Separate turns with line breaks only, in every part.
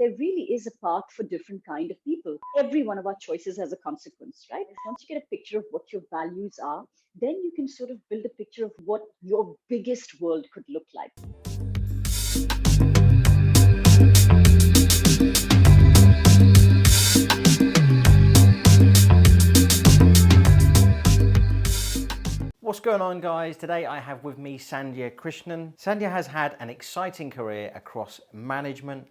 there really is a path for different kind of people. Every one of our choices has a consequence, right? Once you get a picture of what your values are, then you can sort of build a picture of what your biggest world could look like.
What's going on, guys? Today I have with me Sandhya Krishnan. Sandhya has had an exciting career across management,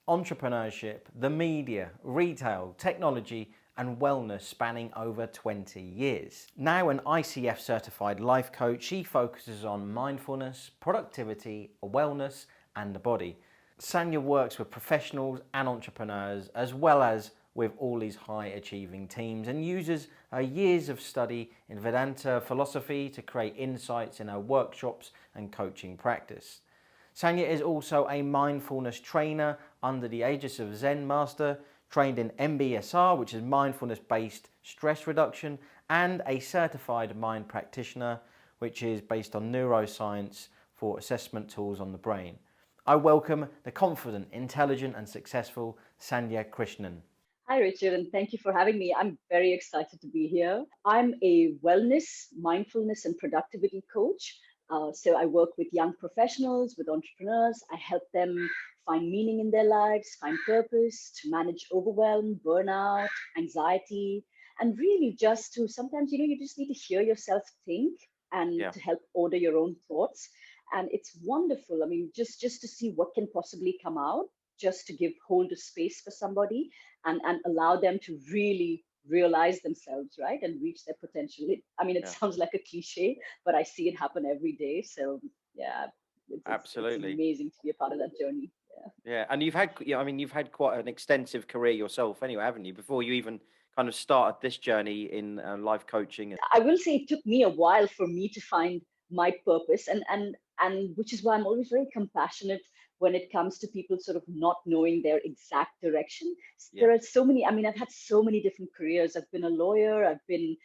entrepreneurship, the media, retail, technology and wellness spanning over 20 years. Now an ICF certified life coach, she focuses on mindfulness, productivity, wellness and the body. Sandhya works with professionals and entrepreneurs as well as with all these high achieving teams and uses her years of study in Vedanta philosophy to create insights in her workshops and coaching practice. Sandhya is also a mindfulness trainer under the aegis of Zen Master, trained in MBSR, which is mindfulness-based stress reduction, and a certified mind practitioner, which is based on neuroscience for assessment tools on the brain. I welcome the confident, intelligent and successful Sandhya Krishnan.
Hi, Richard, and thank you for having me. I'm very excited to be here. I'm a wellness, mindfulness, and productivity coach. So I work with young professionals, with entrepreneurs. I help them find meaning in their lives, find purpose, to manage overwhelm, burnout, anxiety, and really just to sometimes, you just need to hear yourself think and
Yeah.
to help order your own thoughts. And it's wonderful. I mean, just to see what can possibly come out, just to give hold of space for somebody and allow them to really realize themselves, right, and reach their potential. It
Yeah.
sounds like a cliche, but I see it happen every day. So yeah, it's
Absolutely.
amazing to be a part of that journey. Yeah.
Yeah, and you've had quite an extensive career yourself, anyway, haven't you? Before you even kind of started this journey in life coaching.
I will say it took me a while for me to find my purpose, and which is why I'm always very compassionate when it comes to people sort of not knowing their exact direction.
Yeah,
There are so many. I mean, I've had so many different careers. I've been a lawyer. I've been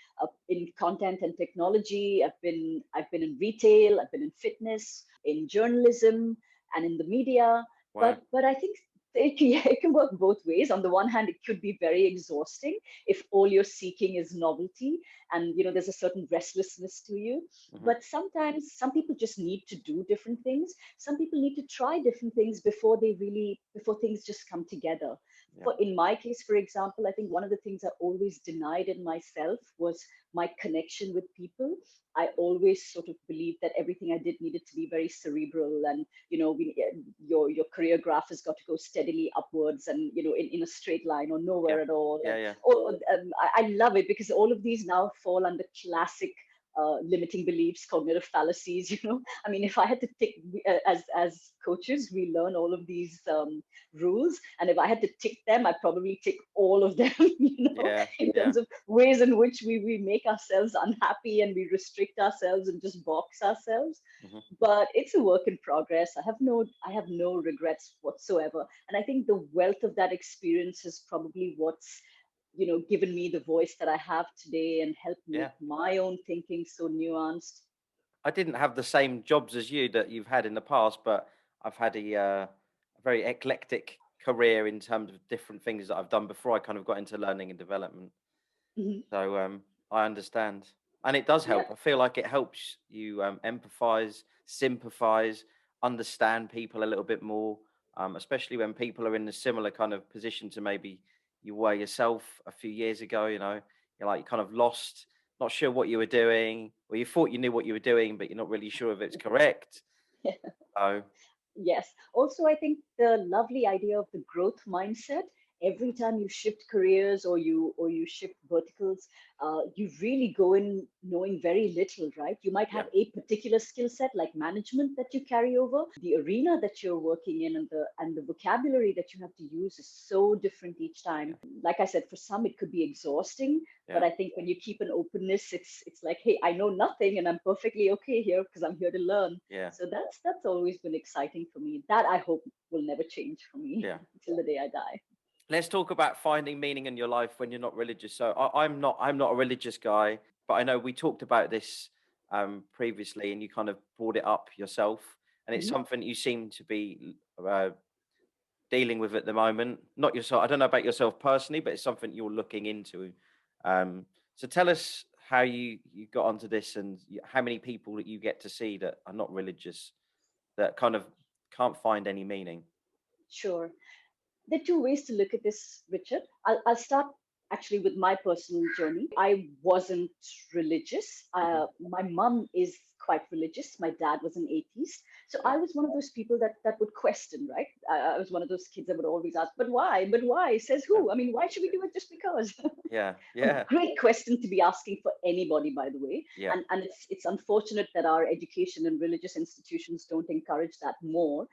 in content and technology. I've been in retail. I've been in fitness, in journalism, and in the media.
wow.
But I think yeah, it can work both ways. On the one hand, it could be very exhausting if all you're seeking is novelty and there's a certain restlessness to you.
Hmm.
But sometimes some people just need to do different things. Some people need to try different things before things just come together.
Yeah,
For in my case, for example, I think one of the things I always denied in myself was my connection with people. I always sort of believed that everything I did needed to be very cerebral, and your career graph has got to go steadily upwards, and in a straight line or
yeah,
nowhere at all.
yeah,
And
yeah,
I love it because all of these now fall under classic limiting beliefs, cognitive fallacies. I mean, if I had to tick, as coaches, we learn all of these rules, and if I had to tick them, I'd probably tick all of them.
yeah,
In
yeah.
terms of ways in which we make ourselves unhappy and we restrict ourselves and just box ourselves.
Hmm.
But it's a work in progress. I have no regrets whatsoever, and I think the wealth of that experience is probably what's given me the voice that I have today and helped
Yeah.
make my own thinking so nuanced.
I didn't have the same jobs as you that you've had in the past, but I've had a very eclectic career in terms of different things that I've done before I kind of got into learning and development.
Mhm.
So I understand, and it does
Yeah.
help. I feel like it helps you empathize, sympathize, understand people a little bit more, especially when people are in a similar kind of position to maybe you were yourself a few years ago. You're like kind of lost, not sure what you were doing, or you thought you knew what you were doing, but you're not really sure if it's correct. So
Yes. Also, I think the lovely idea of the growth mindset. Every time you shift careers or you shift verticals, you really go in knowing very little, right? You might
yeah,
have a particular skill set like management that you carry over. The arena that you're working in and the vocabulary that you have to use is so different each time.
yeah,
Like I said, for some it could be exhausting, but
yeah,
I think when you keep an openness, it's like, hey, I know nothing and I'm perfectly okay here because I'm here to learn.
yeah,
So that's always been exciting for me. That I hope will never change for me
yeah.
till the day I die.
Let's talk about finding meaning in your life when you're not religious. So I'm not a religious guy, but I know we talked about this previously, and you kind of brought it up yourself, and it's
Mhm.
something you seem to be uh, dealing with at the moment? Not yourself. I don't know about yourself personally, but it's something you're looking into. So tell us how you got onto this, and how many people that you get to see that are not religious, that kind of can't find any meaning.
Sure. There are two ways to look at this, Richard. I'll start actually with my personal journey. I wasn't religious.
Hmm.
My mum is quite religious. My dad was an atheist. So
Yeah,
I was one of those people that would question, right? I was one of those kids that would always ask, but why? But why? Says
yeah,
who? I mean, why should we do it just because?
yeah,
A
yeah,
great question to be asking for anybody, by the way.
yeah.
And it's unfortunate that our education and religious institutions don't encourage that more,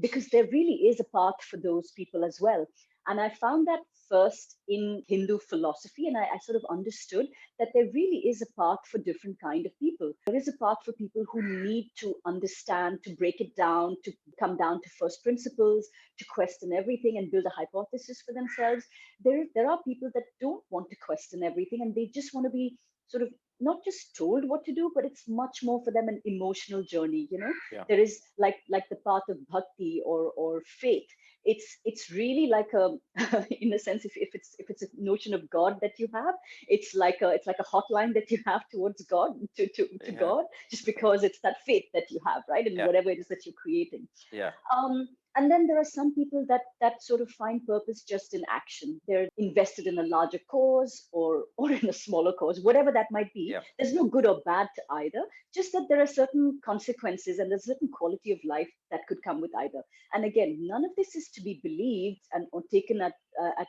because there really is a path for those people as well. And I found that first in Hindu philosophy, and I sort of understood that there really is a path for different kind of people. There is a path for people who need to understand, to break it down, to come down to first principles, to question everything and build a hypothesis for themselves. There are people that don't want to question everything, and they just want to be sort of not just told what to do, but it's much more for them an emotional journey.
Yeah.
There is like the path of bhakti or faith. It's really like a in a sense, if it's a notion of God that you have, it's like a hotline that you have towards God, to
Yeah,
God, just because it's that faith that you have, right, and
yeah,
whatever it is that you're creating.
yeah,
And then there are some people that sort of find purpose just in action. They're invested in a larger cause, or in a smaller cause, whatever that might be.
yeah.
There's no good or bad to either. Just that there are certain consequences and there's a certain quality of life that could come with either. And again, none of this is to be believed and or taken at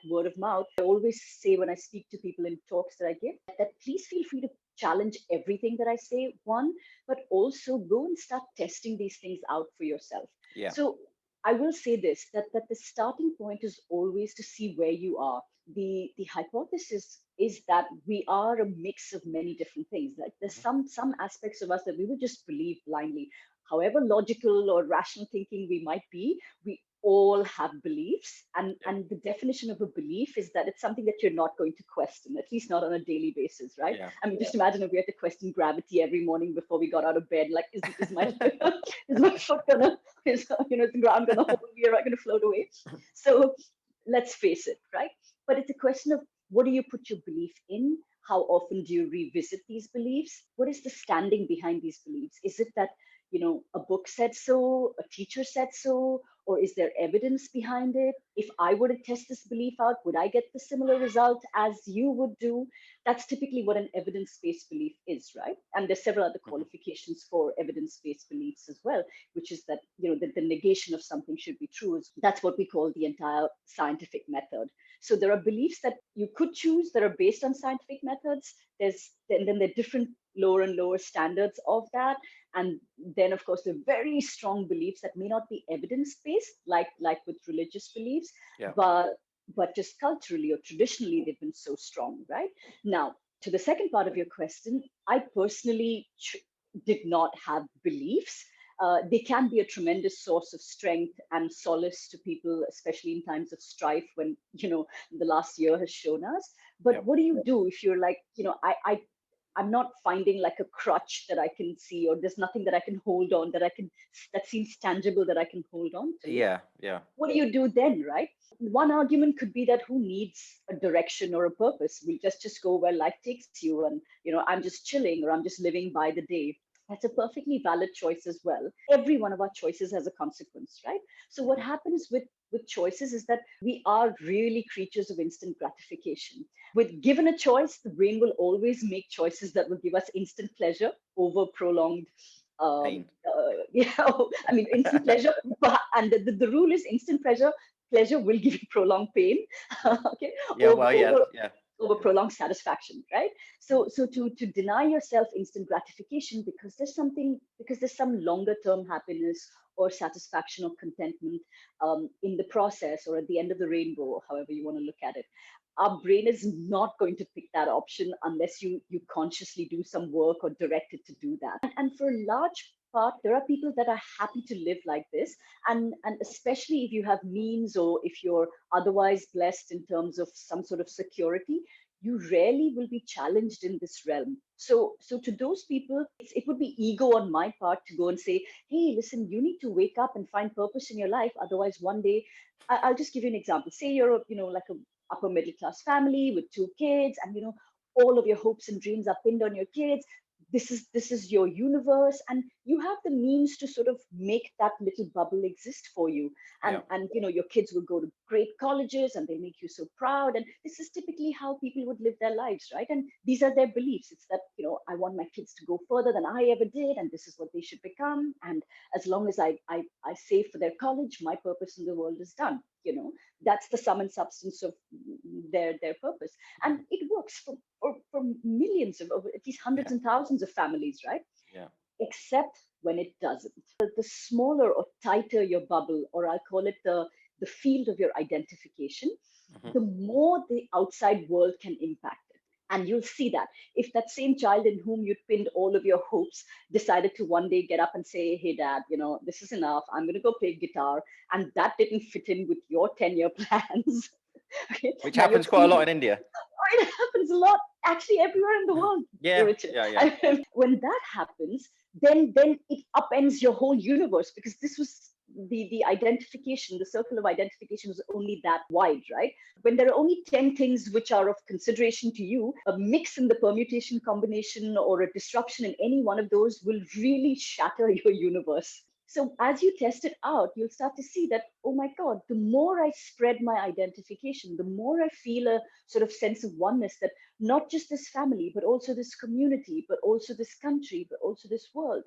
word of mouth. I always say when I speak to people in talks that I give, that please feel free to challenge everything that I say. One, but also go and start testing these things out for yourself.
Yeah.
So I will say this, that the starting point is always to see where you are. The hypothesis is that we are a mix of many different things. Like there's
Mhm.
some aspects of us that we would just believe blindly. However logical or rational thinking we might be, we all have beliefs. And
Yeah,
and the definition of a belief is that it's something that you're not going to question, at least not on a daily basis, right?
yeah,
I mean, just imagine if we had to question gravity every morning before we got out of bed. Like, is my is my foot gonna is the ground going to hold me, or am I going to float away? So let's face it, right? But it's a question of, what do you put your belief in? How often do you revisit these beliefs? What is the standing behind these beliefs? Is it that, a book said so, a teacher said so, or is there evidence behind it? If I were to test this belief out, would I get the similar result as you would do? That's typically what an evidence-based belief is, right? And there's several other
mhm,
qualifications for evidence-based beliefs as well, which is that, the negation of something should be true. That's what we call the entire scientific method. So there are beliefs that you could choose that are based on scientific methods. Then there are different lower and lower standards of that. And then, of course, the very strong beliefs that may not be evidence-based, like with religious beliefs,
yeah,
but just culturally or traditionally, they've been so strong, right? Now, to the second part of your question, I personally did not have beliefs. They can be a tremendous source of strength and solace to people, especially in times of strife, when the last year has shown us.
yeah,
But what do you do if you're like, I'm not finding like a crutch that I can see, or there's nothing that I can hold on that seems tangible that I can hold on to?
yeah, yeah,
What do you do then, right? One argument could be that who needs a direction or a purpose? We just go where life takes you, and I'm just chilling, or I'm just living by the day. That's a perfectly valid choice as well. Every one of our choices has a consequence, right? So what
mhm,
happens with choices is that we are really creatures of instant gratification. With given a choice, the brain will always make choices that will give us instant pleasure over prolonged
pain.
I mean, instant pleasure, and the rule is instant pleasure will give you prolonged pain, okay,
Yeah,
over,
well, yeah,
over
yeah,
over
yeah,
prolonged satisfaction, right? So to deny yourself instant gratification because there's some longer term happiness or satisfaction or contentment, in the process, or at the end of the rainbow, however you want to look at it. Our brain is not going to pick that option unless you consciously do some work or direct it to do that. And for a large part, there are people that are happy to live like this, and especially if you have means, or if you're otherwise blessed in terms of some sort of security, you rarely will be challenged in this realm. So to those people, it would be ego on my part to go and say, hey, listen, you need to wake up and find purpose in your life. Otherwise, one day, I'll just give you an example. Say you're, like a upper middle class family with two kids, and all of your hopes and dreams are pinned on your kids. This is your universe, and you have the means to sort of make that little bubble exist for you.
Yeah.
And your kids will go to great colleges and they make you so proud, and this is typically how people would live their lives, right? And these are their beliefs. It's that, I want my kids to go further than I ever did, and this is what they should become, and as long as I save for their college, my purpose in the world is done. That's the sum and substance of their purpose. And it works for millions of at least hundreds
Yeah.
and thousands of families, right?
Yeah.
Except when it doesn't. The smaller or tighter your bubble, or I'll call it the field of your identification,
Hmm.
the more the outside world can impact it. And you'll see that if that same child in whom you'd pinned all of your hopes decided to one day get up and say, hey, dad, this is enough, I'm going to go play guitar, and that didn't fit in with your 10-year plans. Okay,
Which
now you're
happens quite a lot
thinking,
in India.
oh, it happens a lot, actually, everywhere in the world,
Yeah.
Richard.
Yeah. Yeah.
When that happens, then it upends your whole universe, because this was the identification, the circle of identification was only that wide, right? When there are only 10 things which are of consideration to you, a mix in the permutation combination or a disruption in any one of those will really shatter your universe. So as you test it out, you'll start to see that, oh my God, the more I spread my identification, the more I feel a sort of sense of oneness, that not just this family, but also this community, but also this country, but also this world,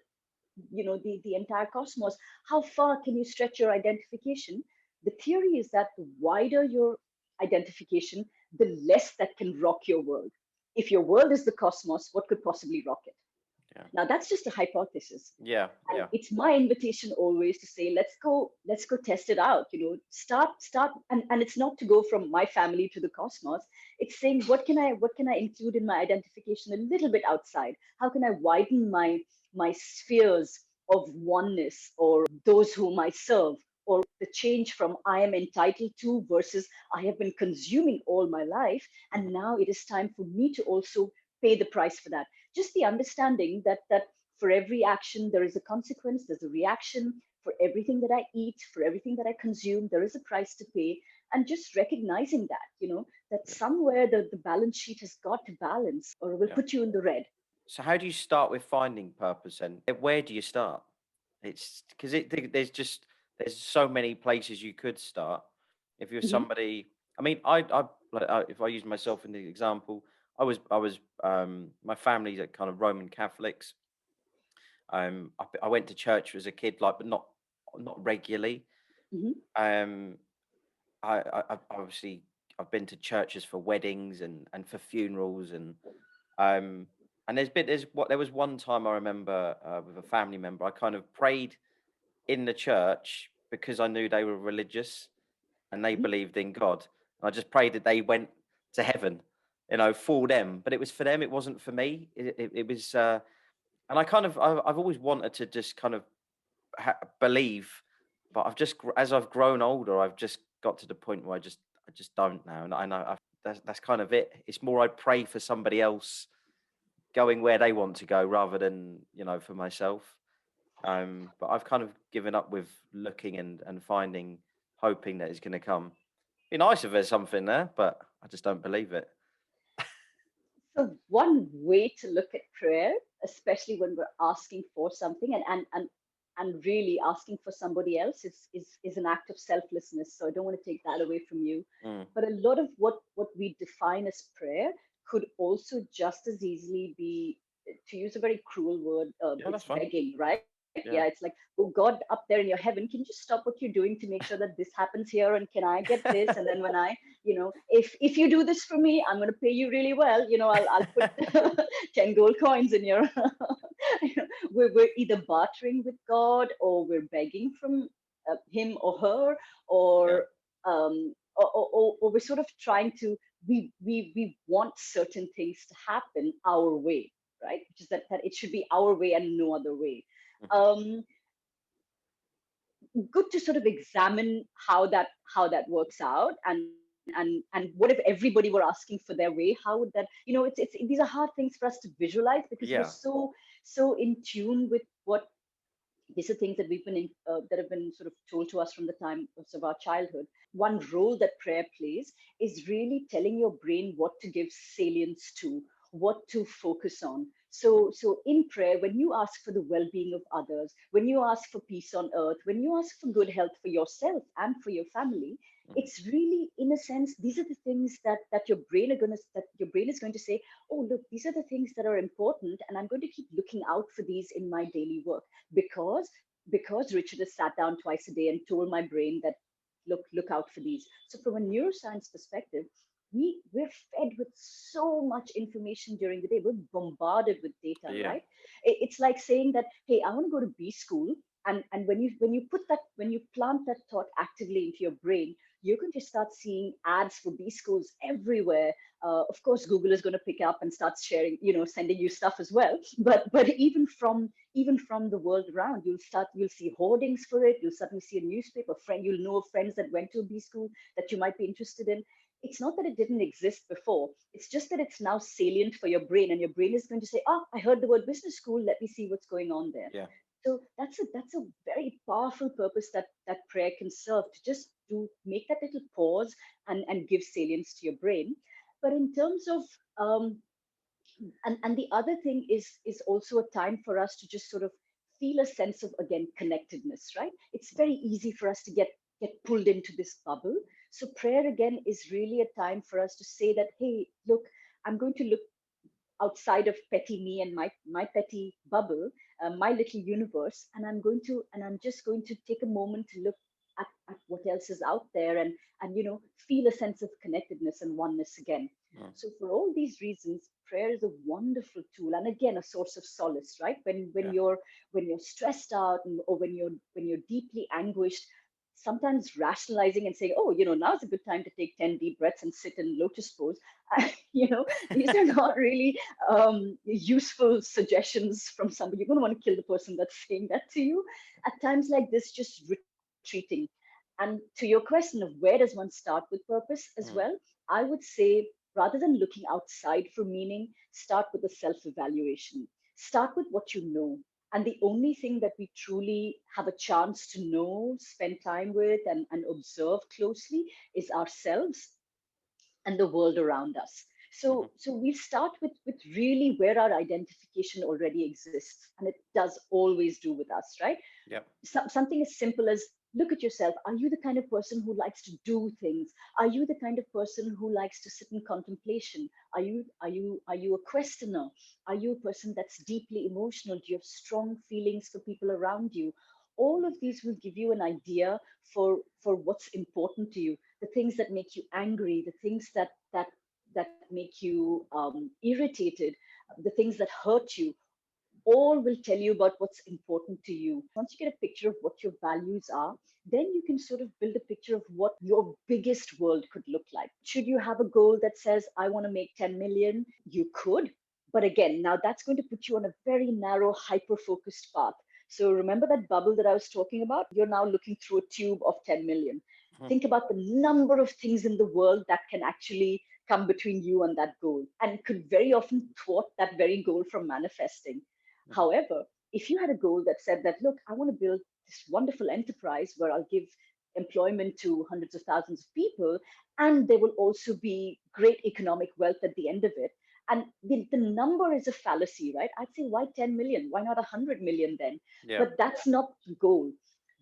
the entire cosmos. How far can you stretch your identification? The theory is that the wider your identification, the less that can rock your world. If your world is the cosmos, what could possibly rock it?
Yeah.
Now that's just a hypothesis.
Yeah.
And
Yeah.
it's my invitation always to say, let's go test it out. Start, and it's not to go from my family to the cosmos. It's saying, what can I include in my identification a little bit outside? How can I widen my spheres of oneness, or those whom I serve, or the change from I am entitled to versus I have been consuming all my life, and
Hmm.
now it is time for me to also pay the price for that. Just the understanding that for every action there is a consequence, there's a reaction. For everything that I eat, for everything that I consume, there is a price to pay. And just recognizing that, that
Yeah.
somewhere the balance sheet has got to balance, or it will
Yeah.
put you in the red.
So how do you start with finding purpose, and where do you start? It's because there's so many places you could start. If you're
Mhm,
somebody, I mean, if I use myself in the example, I was my family's a kind of Roman Catholics. I went to church as a kid, like, but not regularly.
mhm,
Um, obviously I've been to churches for weddings and for funerals, um and there was one time I remember, with a family member, I kind of prayed in the church because I knew they were religious and they
mhm.
believed in God. And I just prayed that they went to heaven, for them. But it was for them, it wasn't for me. It was, and I've always wanted to just kind of believe, but as I've grown older, I've just got to the point where I just don't now, and I know that's kind of it. It's more I pray for somebody else going where they want to go rather than for myself. But I've kind of given up with looking and finding, hoping that it's going to come. Be nice if there's something there, but I just don't believe it.
So one way to look at prayer, especially when we're asking for something, and really asking for somebody else, is an act of selflessness. So I don't want to take that away from you.
Mm.
But a lot of what we define as prayer could also just as easily be, to use a very cruel word,
Yeah, that's
it's
fine.
begging, right? Yeah,
Yeah.
it's like, oh God, up there in your heaven, can you just stop what you're doing to make sure that this happens here? And can I get this? And then when if you do this for me, I'm going to pay you really well. I'll put 10 gold coins in your. We're either bartering with God, or we're begging from him or her,
Yeah.
or or we're sort of trying to. We want certain things to happen our way, right? Which is that it should be our way and no other way.
Mhm.
Um, Good to sort of examine how that works out, and and what if everybody were asking for their way? How would that, it's these are hard things for us to visualize because we're
Yeah.
so in tune with what these are things that we've been that have been sort of told to us from the time of our childhood. One role that prayer plays is really telling your brain what to give salience to, what to focus on. So in prayer, when you ask for the well-being of others, when you ask for peace on earth, when you ask for good health for yourself and for your family, it's really, in a sense, these are the things that your brain is going to say, oh, look, these are the things that are important, and I'm going to keep looking out for these in my daily work because Richard has sat down twice a day and told my brain that look out for these. So from a neuroscience perspective, we're fed with so much information during the day. We're bombarded with data,
Yeah.
right? It's like saying that, hey, I want to go to B school. And when you plant that thought actively into your brain, you're going to start seeing ads for B schools everywhere. Of course, Google is going to pick up and start sharing, sending you stuff as well. But even from the world around, you'll see hoardings for it. You'll suddenly see a newspaper friend. You'll know of friends that went to a B school that you might be interested in. It's not that it didn't exist before. It's just that it's now salient for your brain, and your brain is going to say, "Oh, I heard the word business school. Let me see what's going on there."
Yeah.
So that's a very powerful purpose that prayer can serve, to just to make that little pause and give salience to your brain. But in terms of and the other thing is also a time for us to just sort of feel a sense of, again, connectedness, right? It's very easy for us to get pulled into this bubble. So prayer, again, is really a time for us to say that, hey, look, I'm going to look outside of petty me and my petty bubble, my little universe, and I'm just going to take a moment to look at what else is out there, and feel a sense of connectedness and oneness again.
Mm.
So for all these reasons, prayer is a wonderful tool, and again, a source of solace, right? When
Yeah.
you're stressed out, or when you're deeply anguished, sometimes rationalizing and saying, oh, now's a good time to take 10 deep breaths and sit in lotus pose. These are not really useful suggestions from somebody. You're going to want to kill the person that's saying that to you. At times like this, just retreating. And to your question of where does one start with purpose as well,
Mm.
I would say, rather than looking outside for meaning, start with a self evaluation. Start with what you know. And the only thing that we truly have a chance to know, spend time with, and observe closely is ourselves and the world around us.
Mhm.
So we start with really where our identification already exists, and it does always do with us, right?
Yep.
Something as simple as, look at yourself. Are you the kind of person who likes to do things? Are you the kind of person who likes to sit in contemplation? Are you a questioner? Are you a person that's deeply emotional? Do you have strong feelings for people around you? All of these will give you an idea for what's important to you, the things that make you angry, the things that make you irritated, the things that hurt you, all will tell you about what's important to you. Once you get a picture of what your values are, then you can sort of build a picture of what your biggest world could look like. Should you have a goal that says, I want to make 10 million? You could. But again, now that's going to put you on a very narrow, hyper focused path. So remember that bubble that I was talking about? You're now looking through a tube of 10 million.
Mhm.
Think about the number of things in the world that can actually come between you and that goal, and could very often thwart that very goal from manifesting.
Mhm.
However, if you had a goal that said that, look, I want to build this wonderful enterprise where I'll give employment to hundreds of thousands of people, and there will also be great economic wealth at the end of it. And the number is a fallacy, right? I'd say, why 10 million? Why not 100 million then?
Yeah.
But that's not the goal.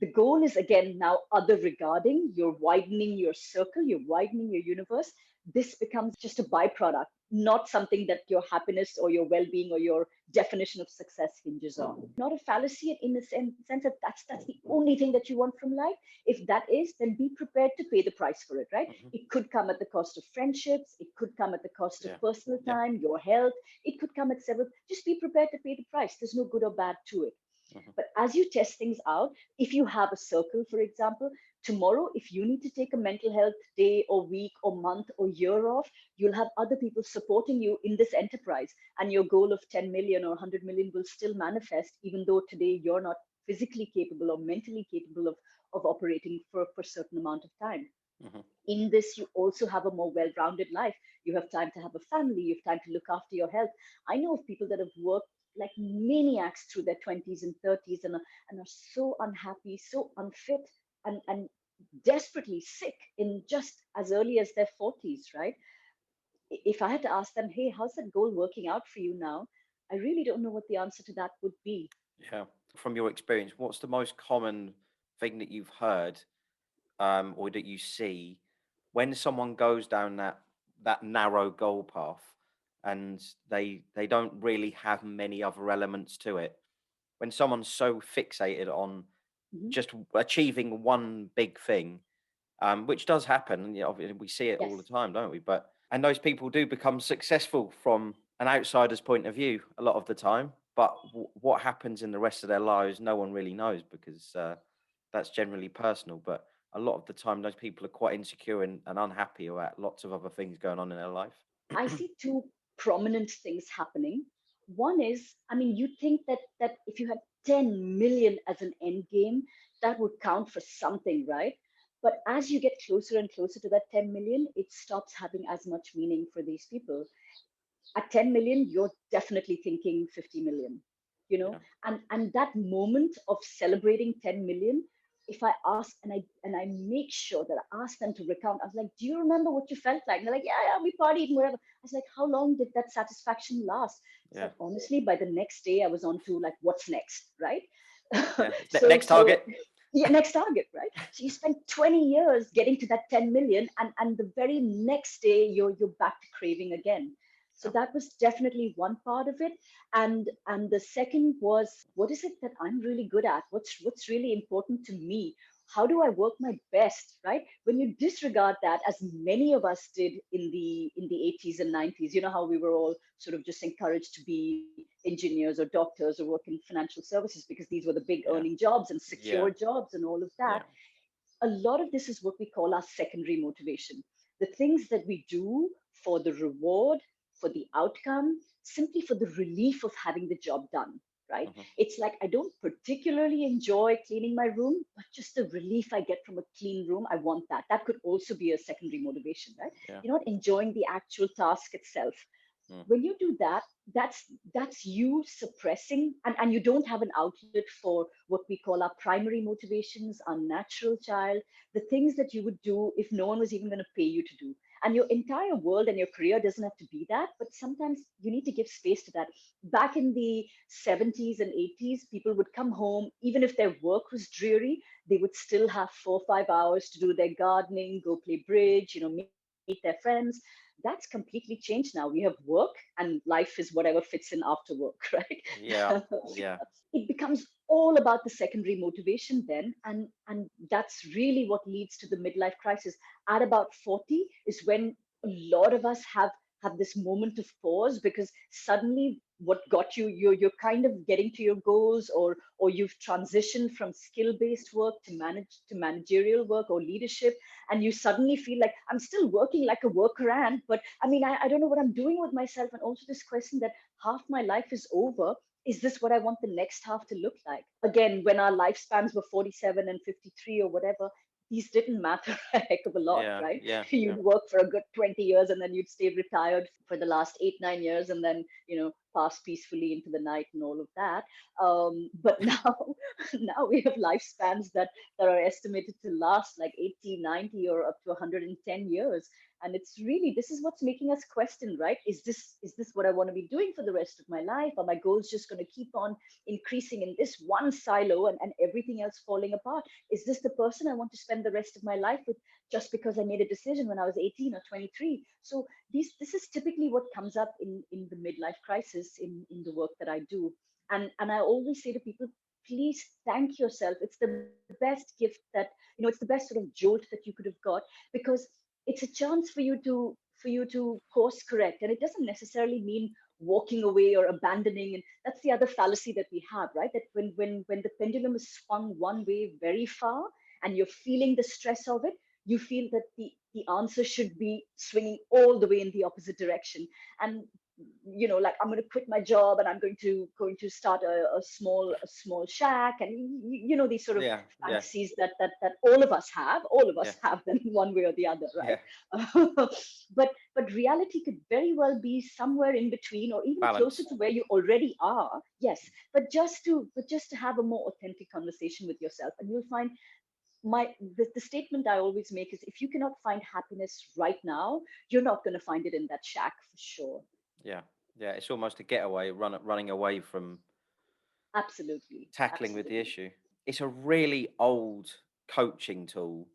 The goal is, again, now other regarding. You're widening your circle, you're widening your universe. This becomes just a byproduct, not something that your happiness or your well-being or your definition of success hinges on. Not a fallacy in the sense that that's the only thing that you want from life. If that is, then be prepared to pay the price for it, right?
Mhm.
It could come at the cost of friendships. It could come at the cost
Yeah.
of personal
Yeah.
time, your health. It could come at several. Just be prepared to pay the price. There's no good or bad to it.
Mhm.
But as you test things out, if you have a circle, for example, tomorrow, if you need to take a mental health day or week or month or year off, you'll have other people supporting you in this enterprise. And your goal of 10 million or 100 million will still manifest, even though today you're not physically capable or mentally capable of operating for a certain amount of time.
Hmm.
In this, you also have a more well-rounded life. You have time to have a family, you have time to look after your health. I know of people that have worked like maniacs through their 20s and 30s, and are so unhappy, so unfit, and desperately sick in just as early as their 40s, right? If I had to ask them, hey, how's that goal working out for you now? I really don't know what the answer to that would be.
Yeah. From your experience, what's the most common thing that you've heard, or that you see when someone goes down that narrow goal path, and they don't really have many other elements to it? When someone's so fixated on
Mhm.
just achieving one big thing, which does happen, and obviously we see it all the
Yes.
time, don't we? But and those people do become successful from an outsider's point of view a lot of the time. But what happens in the rest of their lives, no one really knows, because that's generally personal. But a lot of the time, those people are quite insecure and unhappy about lots of other things going on in their life.
I see two prominent things happening. One is, I mean, you think that if you had 10 million as an end game, that would count for something, right? But as you get closer and closer to that 10 million, it stops having as much meaning for these people. At 10 million, you're definitely thinking 50 million, you know.
Yeah.
And that moment of celebrating 10 million, if I ask, and I make sure that I ask them to recount, I was like, do you remember what you felt like? And they're like, yeah, yeah, we partied and whatever. I was like, how long did that satisfaction last? It's
Yeah.
like, honestly, by the next day I was on to like, what's next, right?
Yeah.
so
Next
so
target.
yeah, next target, right? So you spend 20 years getting to that 10 million, and the very next day you're back to craving again. So
Yeah.
that was definitely one part of it. And the second was, what is it that I'm really good at? What's really important to me? How do I work my best, right? When you disregard that, as many of us did in the 80s and 90s, you know how we were all sort of just encouraged to be engineers or doctors or work in financial services because these were the big
Yeah.
earning jobs and
Yeah.
secure jobs and all of that.
Yeah.
A lot of this is what we call our secondary motivation. The things that we do for the reward, for the outcome, simply for the relief of having the job done, right?
Hmm.
It's like I don't particularly enjoy cleaning my room, but just the relief I get from a clean room, I want that. That could also be a secondary motivation, right?
Yeah.
You're not enjoying the actual task itself.
Mm.
When you do that, that's you suppressing, and you don't have an outlet for what we call our primary motivations, our natural child, the things that you would do if no one was even going to pay you to do. And your entire world and your career doesn't have to be that, but sometimes you need to give space to that. Back in the 70s and 80s, people would come home, even if their work was dreary, they would still have 4 or 5 hours to do their gardening, go play bridge, meet their friends. That's completely changed now. We have work, and life is whatever fits in after work, right?
Yeah. Yeah.
It becomes all about the secondary motivation then, and that's really what leads to the midlife crisis. At about 40 is when a lot of us have this moment of pause, because suddenly what got you're kind of getting to your goals, or you've transitioned from skill based work to managerial work or leadership, and you suddenly feel like, I'm still working like a worker ant, but I mean, I don't know what I'm doing with myself. And also this question that half my life is over, is this what I want the next half to look like? Again, when our lifespans were 47 and 53 or whatever, these didn't matter a heck of a lot,
Yeah.
right?
Yeah. Yeah.
You'd work for a good 20 years and then you'd stay retired for the last 8, 9 years, and then, pass peacefully into the night and all of that. But now, now we have lifespans that are estimated to last like 80, 90, or up to 110 years. And it's really, this is what's making us question, right? Is this what I want to be doing for the rest of my life? Are my goals just going to keep on increasing in this one silo, and everything else falling apart? Is this the person I want to spend the rest of my life with, just because I made a decision when I was 18 or 23? So this is typically what comes up in the midlife crisis in the work that I do. And I always say to people, please thank yourself. It's the best gift it's the best sort of jolt that you could have got, because it's a chance for you to course correct. And it doesn't necessarily mean walking away or abandoning. And that's the other fallacy that we have, right? That when the pendulum is swung one way very far, and you're feeling the stress of it, you feel that the answer should be swinging all the way in the opposite direction. And like I'm going to quit my job and I'm going to start a small shack, and these sort of
Yeah, yeah,
fantasies that all of us
yeah,
have them in one way or the other,
yeah.
right? But reality could very well be somewhere in between, or even closer
Balance.
to where you already are. Yes, but just to have a more authentic conversation with yourself, and you'll find the statement I always make is, if you cannot find happiness right now, you're not going to find it in that shack for sure.
Yeah, yeah. It's almost a getaway, running away from
Absolutely,
tackling with the
absolutely.
issue. It's a really old coaching tool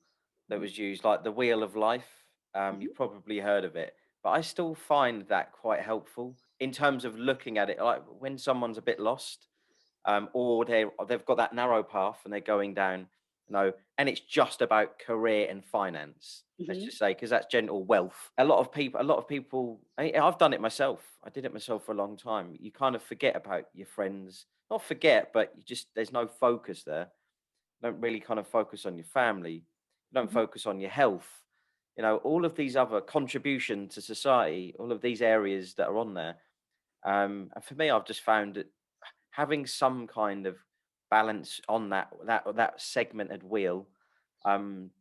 that
Mhm,
was used, like the Wheel of Life.
mhm,
You've probably heard of it, but I still find that quite helpful in terms of looking at it. Like when someone's a bit lost, or they've got that narrow path and they're going down, and it's just about career and finance. Let's
mhm.
just say, because that's general wealth. A lot of people. I've done it myself. I did it myself for a long time. You kind of forget about your friends, not forget, but there's no focus there. You don't really kind of focus on your family. You don't
Mhm.
focus on your health. All of these other contribution to society, all of these areas that are on there. And for me, I've just found that having some kind of balance on that segmented wheel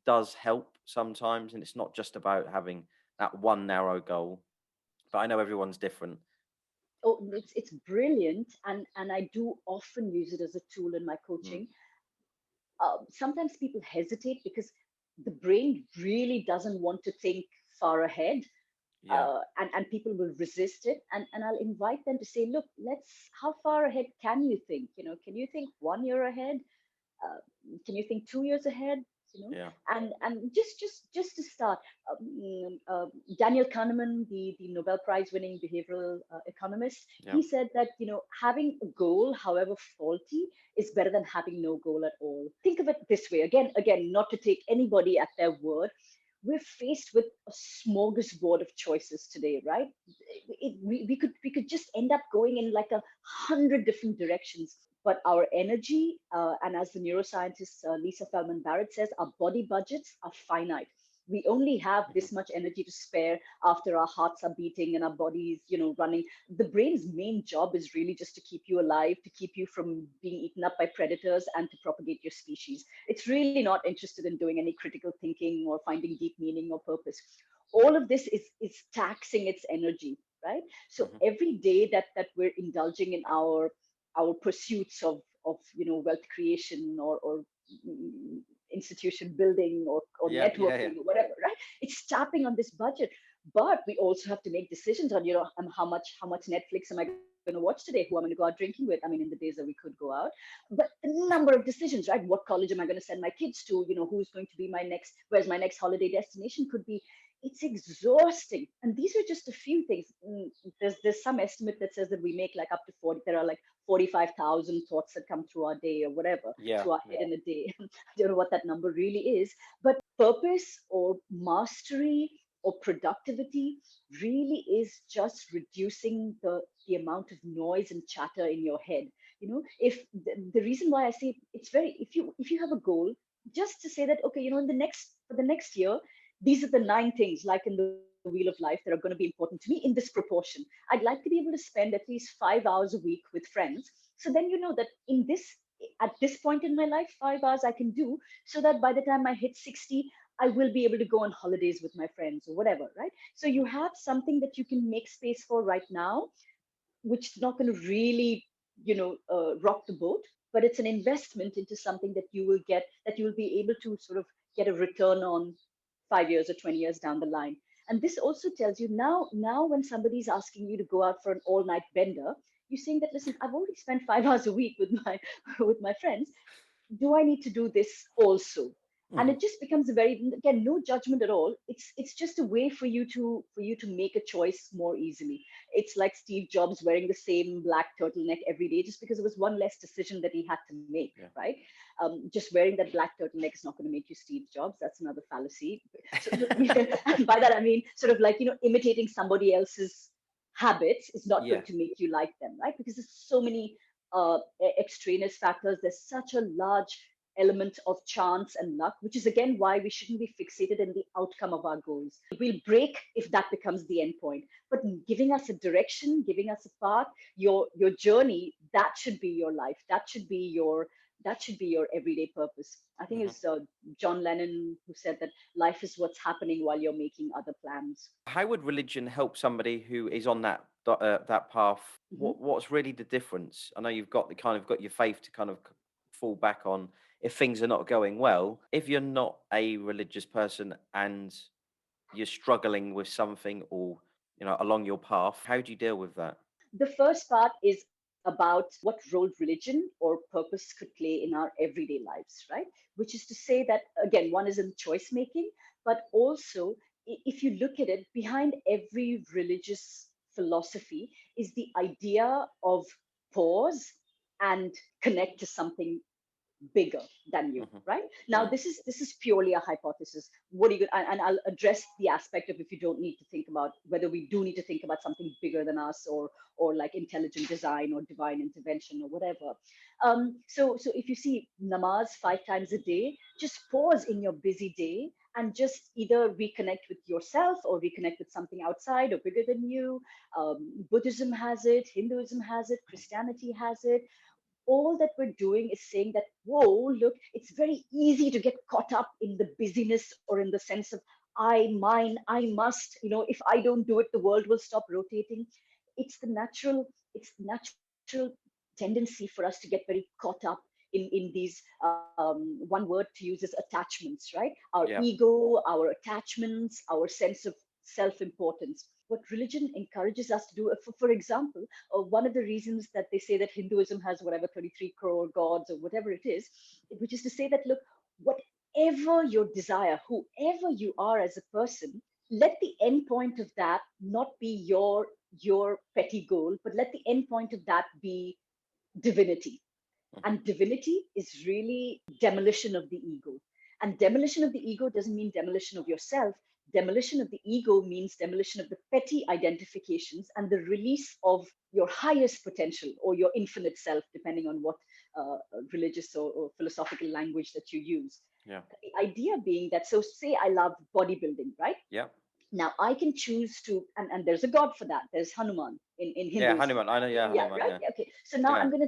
does help sometimes, and it's not just about having that one narrow goal. But I know everyone's different.
Oh, it's brilliant, and I do often use it as a tool in my
Mm,
coaching. Sometimes people hesitate because the brain really doesn't want to think far ahead,
yeah.
and people will resist it. And I'll invite them to say, look, how far ahead can you think? Can you think 1 year ahead? uh, can you think 2 years ahead? you know
Yeah.
and just to start, Daniel Kahneman, the Nobel Prize winning behavioral economist,
Yeah.
he said that having a goal, however faulty, is better than having no goal at all. Think of it this way, again, not to take anybody at their word. We're faced with a smorgasbord of choices today, right? We could just end up going in like 100 different directions. But our energy, and as the neuroscientist Lisa Feldman Barrett says, our body budgets are finite. We only have
Mhm.
this much energy to spare after our hearts are beating and our bodies, running. The brain's main job is really just to keep you alive, to keep you from being eaten up by predators, and to propagate your species. It's really not interested in doing any critical thinking or finding deep meaning or purpose. All of this is taxing its energy, right? So
Mhm.
every day that we're indulging in our pursuits of wealth creation, or mm, institution building, or
Yeah. Yeah. Yeah.
networking, or whatever, right? It's tapping on this budget. But we also have to make decisions on, how much Netflix am I going to watch today, who I'm going to go out drinking with. I mean, in the days that we could go out. But a number of decisions, right? What college am I going to send my kids to? Who's going to be where's my next holiday destination could be. It's exhausting, and these are just a few things. There's some estimate that says that we make like up to 40, there are like 45,000 thoughts that come through our day, or whatever,
Yeah.
through our
Yeah.
head in a day. I don't know what that number really is, but purpose or mastery or productivity really is just reducing the amount of noise and chatter in your head. If the reason why I say it's very, if you have a goal, just to say that, okay, for the next year, these are the 9 things, like in the Wheel of Life, that are going to be important to me in this proportion. I'd like to be able to spend at least 5 hours a week with friends. So then you know that at this point in my life, 5 hours I can do, so that by the time I hit 60, I will be able to go on holidays with my friends or whatever, right? So you have something that you can make space for right now, which is not going to really, rock the boat, but it's an investment into something that you will be able to sort of get a return on 5 years or 20 years down the line. And this also tells you, now when somebody's asking you to go out for an all night bender, you're saying that, listen, I've already spent 5 hours a week with my with my friends. Do I need to do this also? And
Mhm.
it just becomes a very, again, no judgment at all. It's just a way for you to make a choice more easily. It's like Steve Jobs wearing the same black turtleneck every day, just because it was one less decision that he had to make,
Yeah.
right? Just wearing that black turtleneck is not going to make you Steve Jobs. That's another fallacy. So, and by that I mean, sort of like, imitating somebody else's habits is not
Yeah.
going to make you like them, right? Because there's so many extraneous factors. There's such a large element of chance and luck, which is again why we shouldn't be fixated in the outcome of our goals. We'll break if that becomes the end point. But giving us a direction, giving us a path, your journey, that should be your life. That should be your everyday purpose. I think it's John Lennon who said that life is what's happening while you're making other plans.
How would religion help somebody who is on that path?
Mhm.
What's really the difference? I know you've got got your faith to kind of fall back on if things are not going well. If you're not a religious person and you're struggling with something, or along your path, how do you deal with that?
The first part is about what role religion or purpose could play in our everyday lives, right? Which is to say that, again, one is in choice making, but also, if you look at it, behind every religious philosophy is the idea of pause and connect to something bigger than you,
Hmm.
right? Now
Yeah.
this is purely a hypothesis. What are you and I'll address the aspect of if you don't need to think about whether we do need to think about something bigger than us, or like intelligent design or divine intervention or whatever. So if you see namaz 5 times a day, just pause in your busy day and just either reconnect with yourself or reconnect with something outside or bigger than you. Buddhism has it, Hinduism has it, Christianity has it. All that we're doing is saying that, whoa, look, it's very easy to get caught up in the busyness or in the sense of I must, if I don't do it, the world will stop rotating. It's the natural tendency for us to get very caught up in these, one word to use is attachments, right? Our
Yeah.
ego, our attachments, our sense of self-importance. What religion encourages us to do, for example, one of the reasons that they say that Hinduism has whatever 33 crore gods or whatever it is, which is to say that, look, whatever your desire, whoever you are as a person, let the end point of that not be your petty goal, but let the end point of that be divinity.
Hmm.
And divinity is really demolition of the ego. And demolition of the ego doesn't mean demolition of yourself. Demolition of the ego means demolition of the petty identifications and the release of your highest potential or your infinite self, depending on what uh, religious or philosophical language that you use.
Yeah.
The idea being that, so say I love bodybuilding, right?
Yeah.
Now I can choose to, and there's a god for that. There's Hanuman in
Yeah.
Hinduism.
Hanuman. I know. Yeah.
Yeah,
Hanuman.
right.
Yeah.
Yeah, okay. So now
Yeah.
I'm gonna,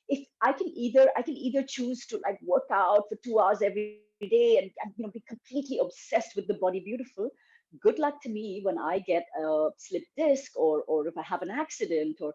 if I can either choose to like work out for 2 hours every day and be completely obsessed with the body beautiful. Good luck to me when I get a slip disc, or if I have an accident, or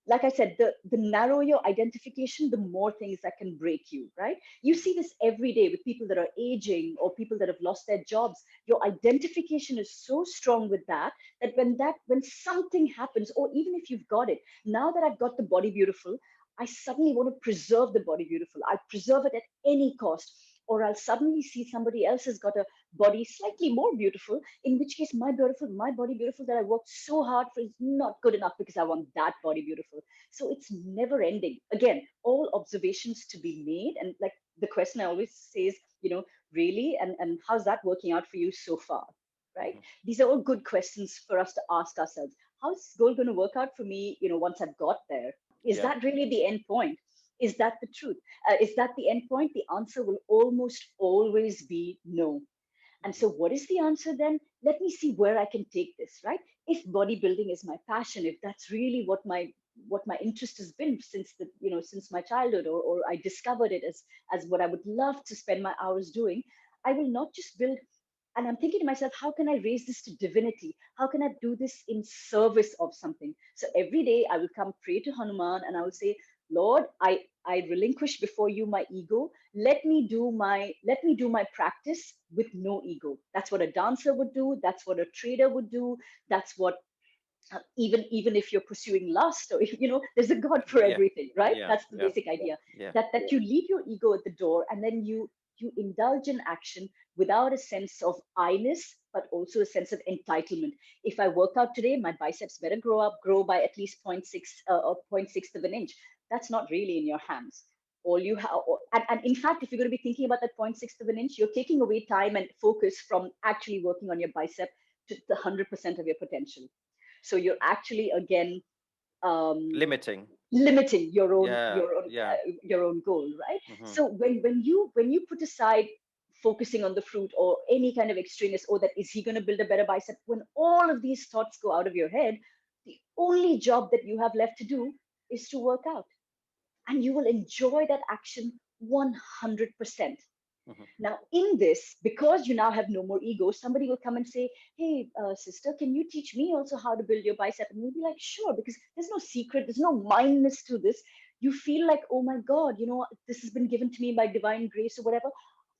like I said, the narrower your identification, the more things that can break you, right? You see this every day with people that are aging or people that have lost their jobs. Your identification is so strong with that when something happens, or even if you've got it, now that I've got the body beautiful, I suddenly want to preserve the body beautiful. I'll preserve it at any cost. Or I'll suddenly see somebody else has got a body slightly more beautiful, in which case my body beautiful that I worked so hard for is not good enough because I want that body beautiful. So it's never ending. Again, all observations to be made. And like the question I always say is, really, and how's that working out for you so far? Right?
Hmm.
These are all good questions for us to ask ourselves. How's this goal going to work out for me, once I've got there? Is
Yeah.
that really the end point? Is that the truth? Is that the end point? The answer will almost always be no. And so, what is the answer then? Let me see where I can take this, right? If bodybuilding is my passion, if that's really what my interest has been since my childhood, or I discovered it as what I would love to spend my hours doing, I will not just build. And I'm thinking to myself, how can I raise this to divinity? How can I do this in service of something? So every day I will come pray to Hanuman and I will say, Lord, I relinquish before you my ego. Let me do my practice with no ego. That's what a dancer would do. That's what a trader would do. That's what, even if you're pursuing lust, or if, there's a god for
Yeah.
everything, right?
Yeah.
That's the
Yeah.
basic idea.
Yeah.
That you leave your ego at the door, and then you indulge in action without a sense of I-ness, but also a sense of entitlement. If I work out today, my biceps better grow by at least zero point 0.6 or zero point 0.6 of an inch. That's not really in your hands. All you have, and in fact, if you're going to be thinking about that 0.6 of an inch, you're taking away time and focus from actually working on your bicep to the 100% of your potential. So you're actually, again, um,
Limiting.
limiting your own
Yeah, yeah.
your own goal, right?
Hmm.
So when you put aside focusing on the fruit or any kind of extraneous, oh, that is he going to build a better bicep, when all of these thoughts go out of your head, the only job that you have left to do is to work out, and you will enjoy that action 100%.
Hmm.
Now, in this, because you now have no more ego, somebody will come and say, hey, sister, can you teach me also how to build your bicep? And you'll be like, sure, because there's no secret, there's no mindness to this. You feel like, oh my God, this has been given to me by divine grace or whatever.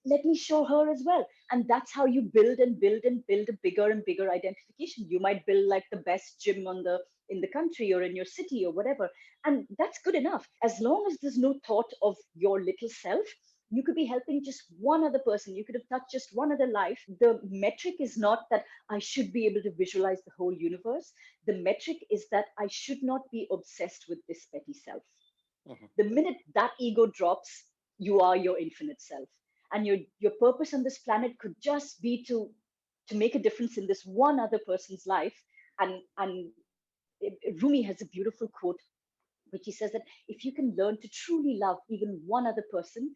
Let me show her as well. And that's how you build and build and build a bigger and bigger identification. You might build like the best gym in the country or in your city or whatever. And that's good enough. As long as there's no thought of your little self, you could be helping just one other person. You could have touched just one other life. The metric is not that I should be able to visualize the whole universe. The metric is that I should not be obsessed with this petty self.
Hmm.
The minute that ego drops, you are your infinite self. And your purpose on this planet could just be to make a difference in this one other person's life. And Rumi has a beautiful quote, which he says that if you can learn to truly love even one other person,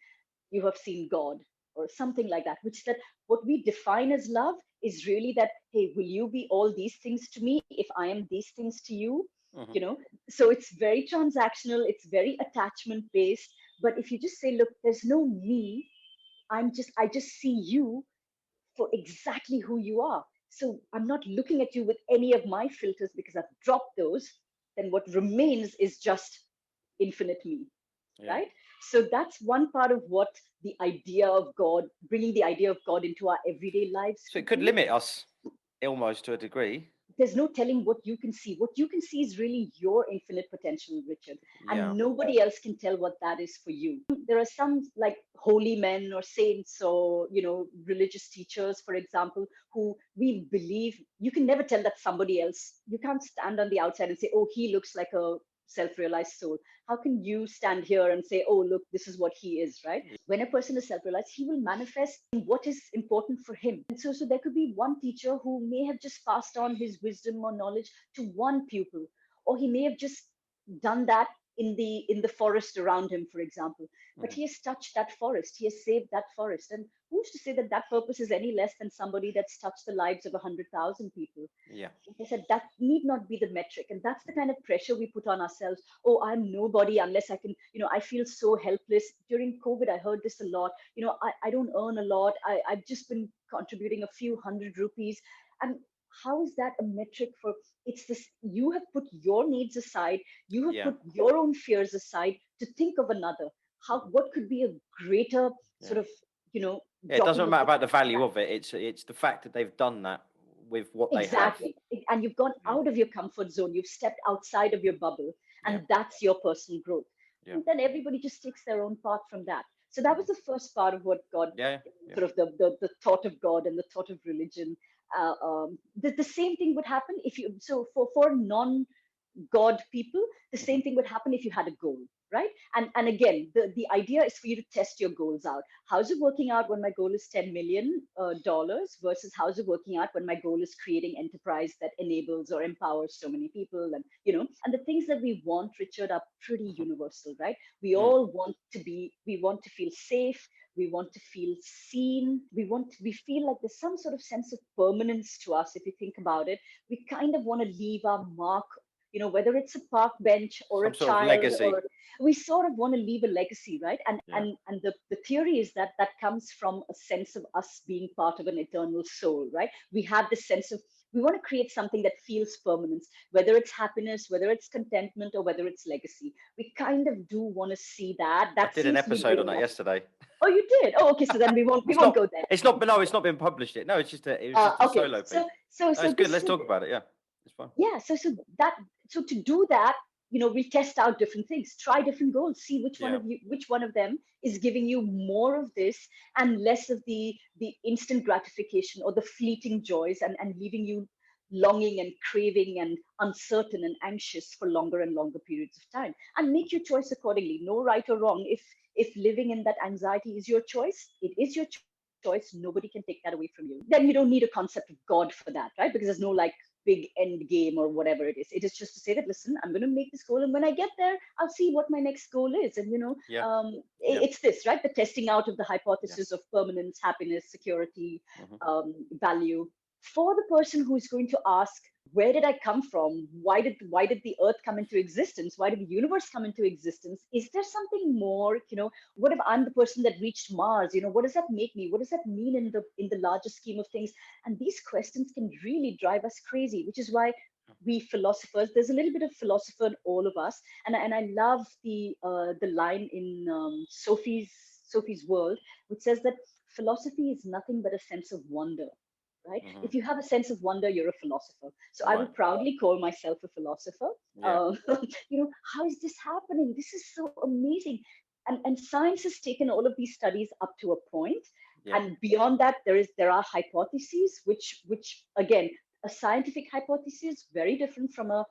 you have seen God, or something like that, which is that what we define as love is really that, hey, will you be all these things to me if I am these things to you?
Hmm.
You know, so it's very transactional, it's very attachment based. But if you just say, look, there's no me, I just see you for exactly who you are. So I'm not looking at you with any of my filters because I've dropped those. Then what remains is just infinite me,
Yeah.
right? So that's one part of what the idea of God, bringing the idea of God into our everyday lives
So it
could
could
be.
limit us almost to a degree.
There's no telling what you can see. What you can see is really your infinite potential, Richard,
Yeah.
and nobody else can tell what that is for you. There are some like holy men or saints or religious teachers, for example, who we believe you can never tell that somebody else. You can't stand on the outside and say, oh, he looks like a self-realized soul. How can you stand here and say, oh, look, this is what he is, right? When a person is self-realized, he will manifest what is important for him. And so there could be one teacher who may have just passed on his wisdom or knowledge to one pupil, or he may have just done that in the forest around him, for example. But
Hmm.
he has touched that forest, he has saved that forest. And who's to say that that purpose is any less than somebody that's touched the lives of 100,000 people?
Yeah.
Like I said, that need not be the metric. And that's the kind of pressure we put on ourselves. Oh, I'm nobody unless I can, I feel so helpless. During COVID, I heard this a lot. I don't earn a lot. I've just been contributing a few hundred rupees. And how is that a metric for? It's this, you have put your needs aside, you have
Yeah.
put your own fears aside to think of another. What could be a greater
Yeah.
sort of, you know,
Yeah, it doesn't
document
matter
for
about the
that than
value
that?
of it. It's the fact that they've done that with what they have.
Exactly. And you've gone
Yeah.
out of your comfort zone. You've stepped outside of your bubble.
Yeah.
And that's your personal growth.
Yeah.
And then everybody just takes their own path from that. So that was
Mhm.
the first part of what God,
Yeah. Yeah.
sort of the thought of God and the thought of religion. The same thing would happen if you, so for non God people, the
Hmm.
same thing would happen if you had a goal, right? And again, the idea is for you to test your goals out. How's it working out when my goal is $10 million versus how's it working out when my goal is creating enterprise that enables or empowers so many people? And the things that we want, Richard, are pretty
Hmm.
universal, right? We
Mm.
all we want to feel safe. We want to feel seen. We feel like there's some sort of sense of permanence to us. If you think about it, we kind of want to leave our mark, whether it's a park bench or
Some
a
sort of
child,
legacy.
or we sort of want to leave a legacy, right? and
Yeah.
and and the theory is that that comes from a sense of us being part of an eternal soul, right? We have this sense of, we want to create something that feels permanence, whether it's happiness, whether it's contentment, or whether it's legacy. We kind of do want to see that.
I
That
did an
seems to be
episode
good
on that
enough.
yesterday.
Oh, you did? Oh, okay, so then we
It's
won't
not.
go there.
It's not. No, it's not been published yet. No, it was just a
Okay,
solo
so
piece.
so
No,
so
it's good.
this
Let's
so
talk about it. Yeah, it's fine.
yeah, so to do that, we test out different things, try different goals, see
Yeah.
which one of them is giving you more of this and less of the instant gratification or the fleeting joys, and leaving you longing and craving and uncertain and anxious for longer and longer periods of time. And make your choice accordingly. No right or wrong. If living in that anxiety is your choice, it is your choice. Nobody can take that away from you. Then you don't need a concept of God for that, right? Because there's no like big end game or whatever it is. It is just to say that, listen, I'm going to make this goal, and when I get there, I'll see what my next goal is. And
Yeah. Yeah.
it's this, right? The testing out of the
Yeah.
hypothesis of permanence, happiness, security,
Mhm.
value. For the person who's going to ask, where did I come from? Why did the earth come into existence? Why did the universe come into existence? Is there something more? What if I'm the person that reached Mars? What does that make me? What does that mean in the larger scheme of things? And these questions can really drive us crazy, which is why we philosophers, there's a little bit of philosopher in all of us. And I love the line in Sophie's World, which says that philosophy is nothing but a sense of wonder, right?
Mhm.
If you have a sense of wonder, you're a philosopher. So I
Right.
would proudly call myself a philosopher.
Yeah.
How is this happening? This is so amazing. And science has taken all of these studies up to a point,
Yeah.
and beyond that, there are hypotheses, which again, a scientific hypothesis is very different from a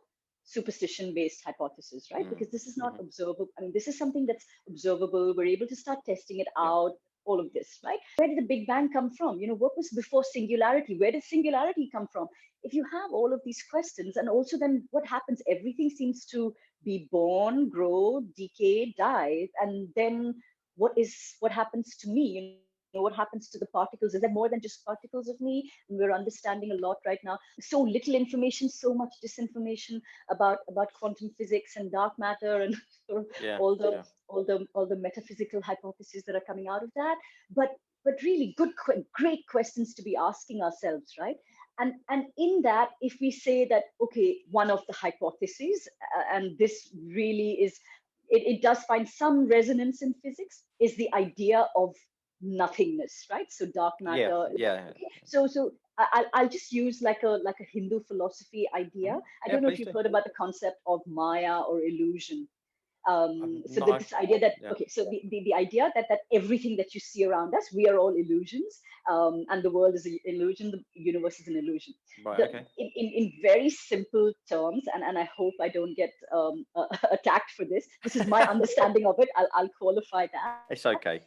superstition based hypothesis, right?
Mm.
Because this is not
Mhm.
observable. I mean, this is something that's observable. We're able to start testing it
Yeah.
out, all of this, right? Where did the Big Bang come from? What was before singularity? Where did singularity come from? If you have all of these questions, and also then what happens, everything seems to be born, grow, decay, die. And then what happens to me? What happens to the particles? Is there more than just particles of me? And we're understanding a lot right now. So little information, so much disinformation about quantum physics and dark matter, and sort of
Yeah.
all the
Yeah.
all the metaphysical hypotheses that are coming out of that. But really great questions to be asking ourselves, right? And in that, if we say that, okay, one of the hypotheses, and this really is, it does find some resonance in physics, is the idea of nothingness, right? So dark
Yeah.
matter.
Yeah.
Okay. So I'll just use like a Hindu philosophy idea.
Mhm.
I
Yeah.
don't know if
Please
you've
do.
heard about the concept of Maya or illusion. So
Not.
this idea that,
Yeah.
okay, so the idea that everything that you see around us, we are all illusions, and the world is an illusion, the universe is an illusion.
Right.
The,
Okay.
in very simple terms, and I hope I don't get attacked for this. This is my understanding of it. I'll qualify that.
It's okay.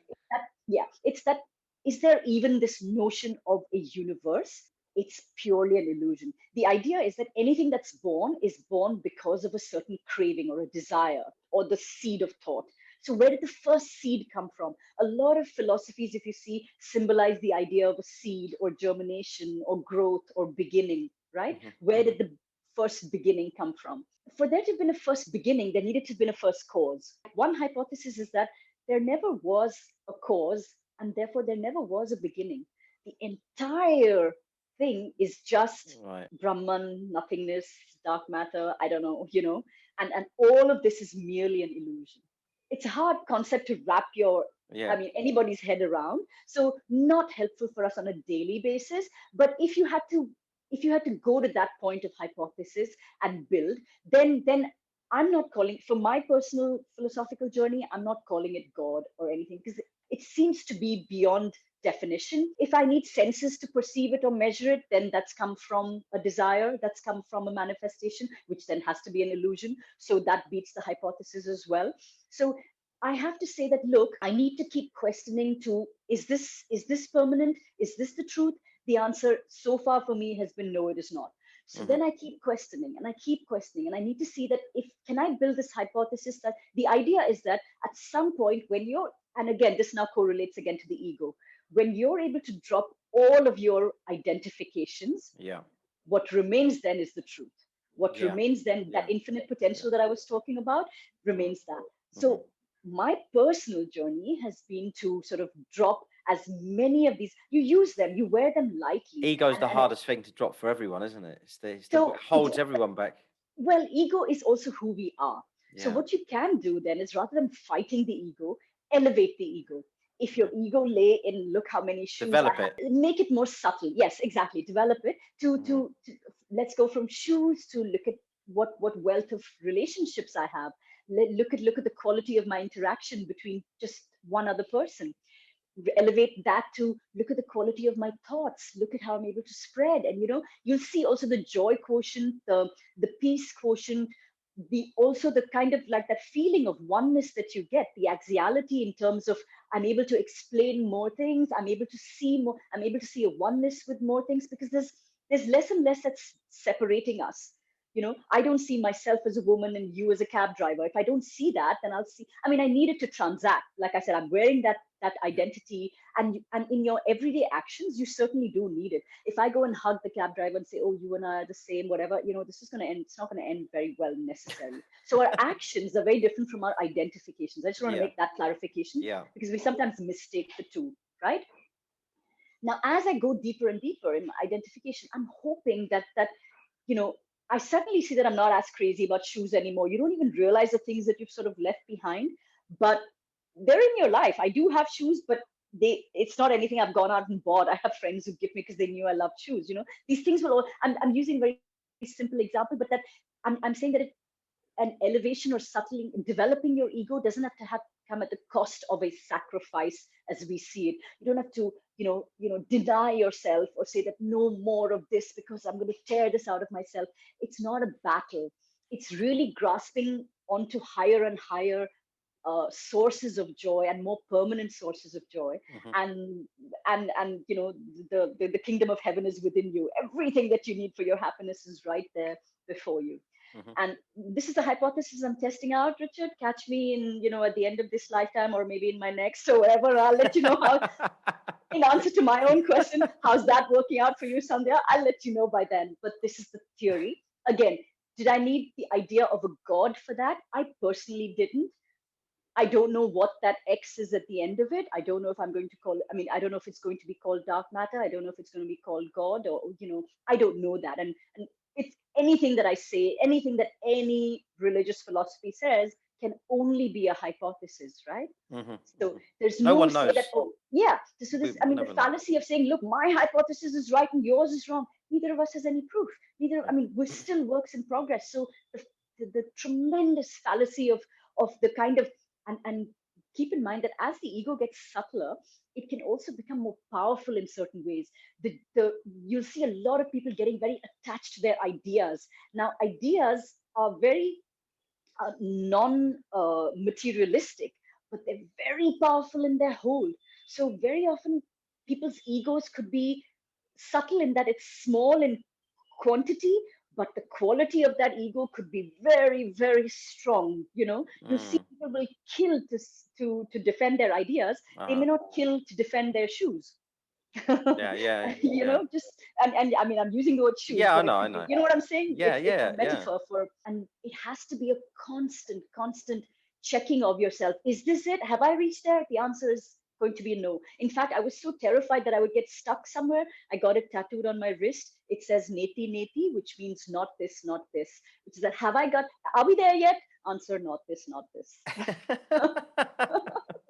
It's that, is there even this notion of a universe? It's purely an illusion. The idea is that anything that's born is born because of a certain craving or a desire or the seed of thought. So where did the first seed come from? A lot of philosophies, if you see, symbolize the idea of a seed or germination or growth or beginning, right?
Mhm.
Where
Mhm.
did the first beginning come from? For there to have been a first beginning, there needed to have been a first cause. One hypothesis is that there never was a cause, and therefore there never was a beginning. The entire thing is just
Right.
Brahman, nothingness, dark matter, I don't know, and all of this is merely an illusion. It's a hard concept to wrap
Yeah.
anybody's head around. So not helpful for us on a daily basis. But if you had to go to that point of hypothesis and build, then I'm not calling, for my personal philosophical journey, I'm not calling it God or anything, because it seems to be beyond definition. If I need senses to perceive it or measure it, then that's come from a desire, that's come from a manifestation, which then has to be an illusion. So that beats the hypothesis as well. So I have to say that, look, I need to keep questioning to, is this permanent? Is this the truth? The answer so far for me has been no, it is not. So
Mhm.
then I keep questioning and I keep questioning, and I need to see that, if can I build this hypothesis that the idea is that at some point when you're, and again, this now correlates again to the ego, when you're able to drop all of your identifications,
Yeah.
what remains then is the truth. What
Yeah.
remains then, that
Yeah.
infinite
Yeah.
potential that I was talking about,
Mhm.
remains that.
Mhm.
So my personal journey has been to sort of drop as many of these, you use them, you wear them lightly.
Ego's
And,
the
and
hardest thing to drop for everyone, isn't it? It's the what
so it's,
holds everyone back.
well, ego is also who we are. So
Yeah.
what you can do then is, rather than fighting the ego, elevate the ego. If your
Yeah.
ego lay in, look how many shoes I
Develop
have,
it.
make it more subtle. Yes, exactly. Develop it
Mhm.
to let's go from shoes to look at what wealth of relationships I have. Look at the quality of my interaction between just one other person. Elevate that to look at the quality of my thoughts, look at how I'm able to spread. And you'll see also the joy quotient, the peace quotient, the also the kind of like that feeling of oneness that you get, the axiality in terms of, I'm able to explain more things, I'm able to see more, I'm able to see a oneness with more things, because There's less and less that's separating us. I don't see myself as a woman and you as a cab driver. If I don't see that, then I'll see. I mean, I need it to transact. Like I said, I'm wearing that identity, and in your everyday actions, you certainly do need it. If I go and hug the cab driver and say, "Oh, you and I are the same," whatever, this is going to end. It's not going to end very well necessarily. So our actions are very different from our identifications. I just want to
Yeah.
make that clarification
Yeah.
because we sometimes mistake the two, right? Now, as I go deeper and deeper in my identification, I'm hoping that you know, I suddenly see that I'm not as crazy about shoes anymore. You don't even realize the things that you've sort of left behind, but they're in your life. I do have shoes, but it's not anything I've gone out and bought. I have friends who give me because they knew I loved shoes. These things will all, I'm using a very simple example, but that I'm saying that an elevation or subtly developing your ego doesn't have to have come at the cost of a sacrifice as we see it. You don't have to deny yourself or say that no more of this because I'm going to tear this out of myself. It's not a battle. It's really grasping onto higher and higher sources of joy and more permanent sources of joy.
Hmm.
And the kingdom of heaven is within you. Everything that you need for your happiness is right there before you.
Hmm.
And this is a hypothesis I'm testing out, Richard. Catch me at the end of this lifetime or maybe in my next or whatever. I'll let you know how, in answer to my own question, how's that working out for you, Sandhya? I'll let you know by then. But this is the theory. Again, did I need the idea of a God for that? I personally didn't. I don't know what that X is at the end of it. I don't know if I'm going to call it, I mean, I don't know if it's going to be called dark matter. I don't know if it's going to be called God or, I don't know that. And it's anything that I say, anything that any religious philosophy says can only be a hypothesis, right?
Hmm.
So there's
No
no
one
say that,
knows.
oh, yeah. So this,
We
I
will
mean, the
never know.
fallacy of saying, look, my hypothesis is right and yours is wrong. Neither of us has any proof. I mean, we're still works in progress. So the tremendous fallacy of the kind of, and keep in mind that as the ego gets subtler, it can also become more powerful in certain ways. You'll see a lot of people getting very attached to their ideas. Now, ideas are very non-materialistic, but they're very powerful in their hold. So very often, people's egos could be subtle in that it's small in quantity, but the quality of that ego could be very, very strong. You'll see
Mm.
people will kill to defend their ideas. They may
Uh-huh.
not kill to defend their shoes.
Yeah, yeah, yeah.
Just and I mean I'm using the word shoes,
Yeah, I
but it
know, I
could be,
know.
what I'm saying.
Yeah,
It's a
yeah, yeah.
metaphor for, and it has to be a constant checking of yourself. Is this it? Have I reached there? The answer is going to be no. In fact, I was so terrified that I would get stuck somewhere. I got it tattooed on my wrist. It says neti neti, which means not this, not this. Which is that, are we there yet? Answer, not this, not this.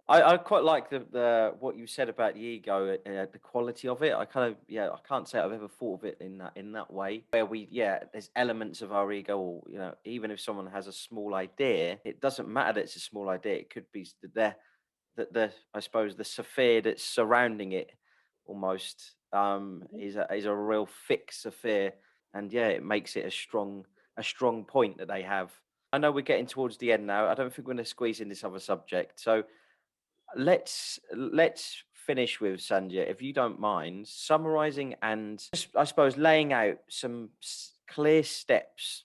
I quite like the what you said about the ego, the quality of it. I kind of, yeah, I can't say I've ever thought of it in that way. Where there's elements of our ego, or even if someone has a small idea, it doesn't matter that it's a small idea. It could be the I suppose the sphere that's surrounding it almost is a real fixed sphere, and yeah, it makes it a strong point that they have. I know we're getting towards the end now. I don't think we're going to squeeze in this other subject, so let's finish with Sandhya, if you don't mind, summarizing and just, I suppose, laying out some clear steps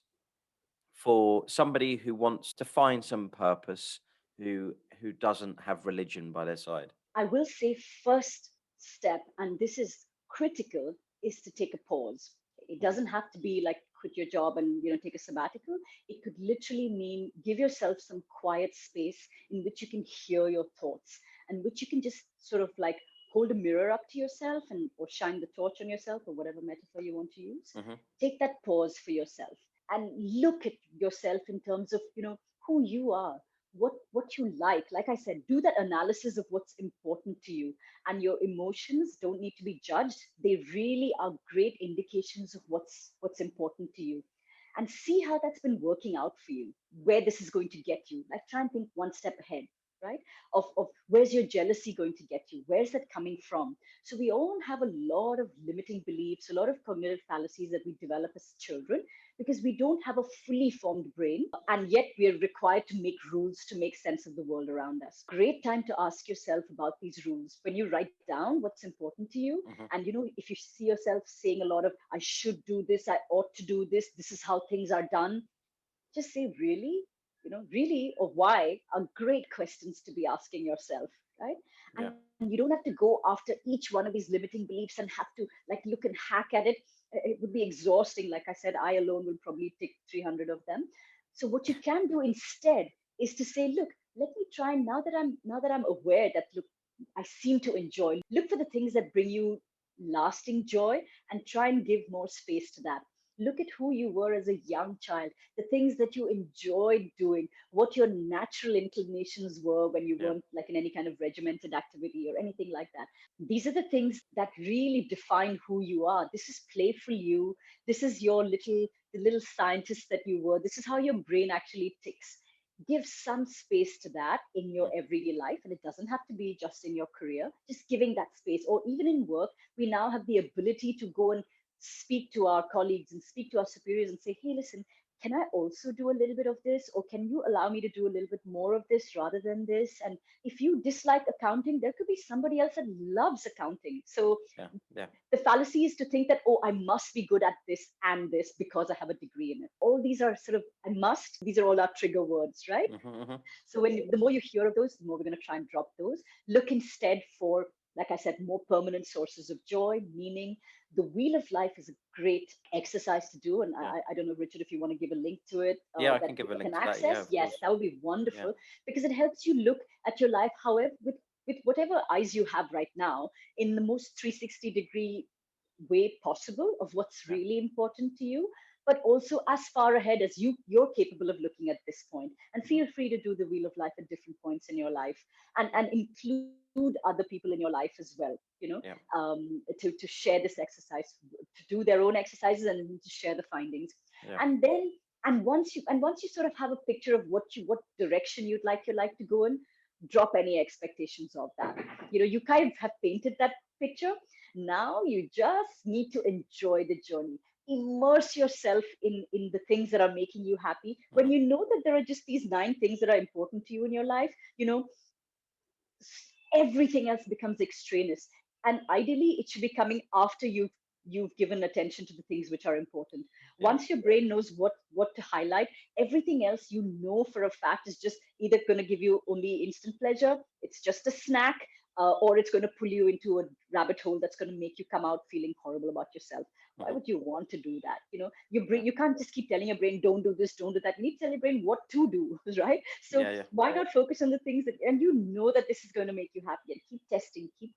for somebody who wants to find some purpose, who doesn't have religion by their side.
I will say first step, and this is critical, is to take a pause. It
Mhm.
doesn't have to be like quit your job and take a sabbatical. It could literally mean give yourself some quiet space in which you can hear your thoughts and which you can just sort of like hold a mirror up to yourself and or shine the torch on yourself or whatever metaphor you want to use.
Mhm.
Take that pause for yourself and look at yourself in terms of who you are, what you like I said, do that analysis of what's important to you. And your emotions don't need to be judged. They really are great indications of what's important to you. And see how that's been working out for you, where this is going to get you. Like, try and think one step ahead, right? Of where's your jealousy going to get you, where's that coming from? So we all have a lot of limiting beliefs, a lot of cognitive fallacies that we develop as children because we don't have a fully formed brain, and yet we are required to make rules to make sense of the world around us. Great time to ask yourself about these rules when you write down what's important to you. And if you see yourself saying a lot of, I should do this, I ought to do this is how things are done, just say, really? Really or why are great questions to be asking yourself, right?
Yeah.
And you don't have to go after each one of these limiting beliefs and have to like look and hack at it. It would be exhausting. Like I said, I alone will probably take 300 of them. So what you can do instead is to say, look, let me try, now that I'm aware that, look, I seem to enjoy, look for the things that bring you lasting joy and try and give more space to that. Look at who you were as a young child, the things that you enjoyed doing, what your natural inclinations were when you
Yeah.
weren't like in any kind of regimented activity or anything like that. These are the things that really define who you are. This is playful you. This is the little scientist that you were. This is how your brain actually ticks. Give some space to that in your everyday life. And it doesn't have to be just in your career, just giving that space, or even in work. We now have the ability to go and speak to our colleagues and speak to our superiors and say, hey, listen, can I also do a little bit of this? Or can you allow me to do a little bit more of this rather than this? And if you dislike accounting, there could be somebody else that loves accounting. So
Yeah. Yeah.
the fallacy is to think that, oh, I must be good at this and this because I have a degree in it. All these are sort of, I must, these are all our trigger words, right? So the more you hear of those, the more we're going to try and drop those. Look instead for, like I said, more permanent sources of joy, meaning. The Wheel of Life is a great exercise to do. And
Yeah.
I don't know, Richard, if you want to give a link to it
Yeah, I
that
can give a
people
link
can
to that. Yeah,
access.
of
Yes,
course.
that would be
Yeah.
wonderful because it helps you look at your life, however, with whatever eyes you have right now, in the most 360-degree way possible of what's
Yeah.
really important to you, but also as far ahead as you're capable of looking at this point. And feel free to do the Wheel of Life at different points in your life, and include other people in your life as well,
Yeah.
to share this exercise, to do their own exercises and to share the findings.
Yeah.
And then, and once you sort of have a picture of what direction you'd like your life to go in, drop any expectations of that. You kind of have painted that picture. Now you just need to enjoy the journey. Immerse yourself in the things that are making you happy. When you know that there are just these 9 things that are important to you in your life, everything else becomes extraneous. And ideally it should be coming after you've given attention to the things which are important.
Yeah.
Once your brain knows what to highlight, everything else, for a fact, is just either going to give you only instant pleasure, it's just a snack, or it's going to pull you into a rabbit hole that's going to make you come out feeling horrible about yourself. Why would you want to do that? Your brain, you can't just keep telling your brain, don't do this, don't do that. You need to tell your brain what to do, right? So
Yeah. Yeah.
why not focus on the things that, and that this is going to make you happy, and keep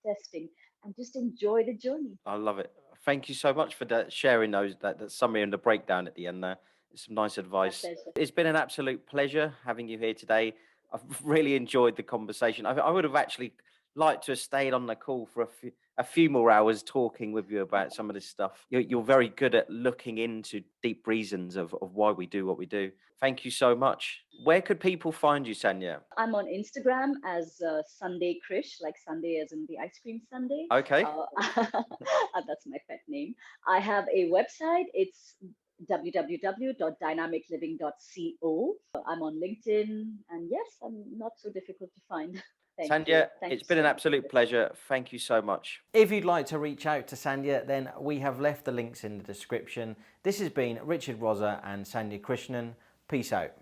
testing, and just enjoy the journey.
I love it. Thank you so much for that, sharing that summary and the breakdown at the end there. It's some nice
My
advice.
pleasure.
It's been an absolute pleasure having you here today. I've really enjoyed the conversation. I would have actually liked to have stayed on the call for a few more hours talking with you about some of this stuff. You're very good at looking into deep reasons of why we do what we do. Thank you so much. Where could people find you, Sandhya?
I'm on Instagram as Sunday Krish, like Sunday as in the ice cream sundae.
Okay.
That's my pet name. I have a website. It's www.dynamicliving.co. I'm on LinkedIn, and yes, I'm not so difficult to find. Thank you.
Sandhya,
Thank
it's
you
been
so
an
much.
absolute pleasure. Thank you so much. If you'd like to reach out to Sandhya, then we have left the links in the description. This has been Richard Rozza and Sandhya Krishnan. Peace out.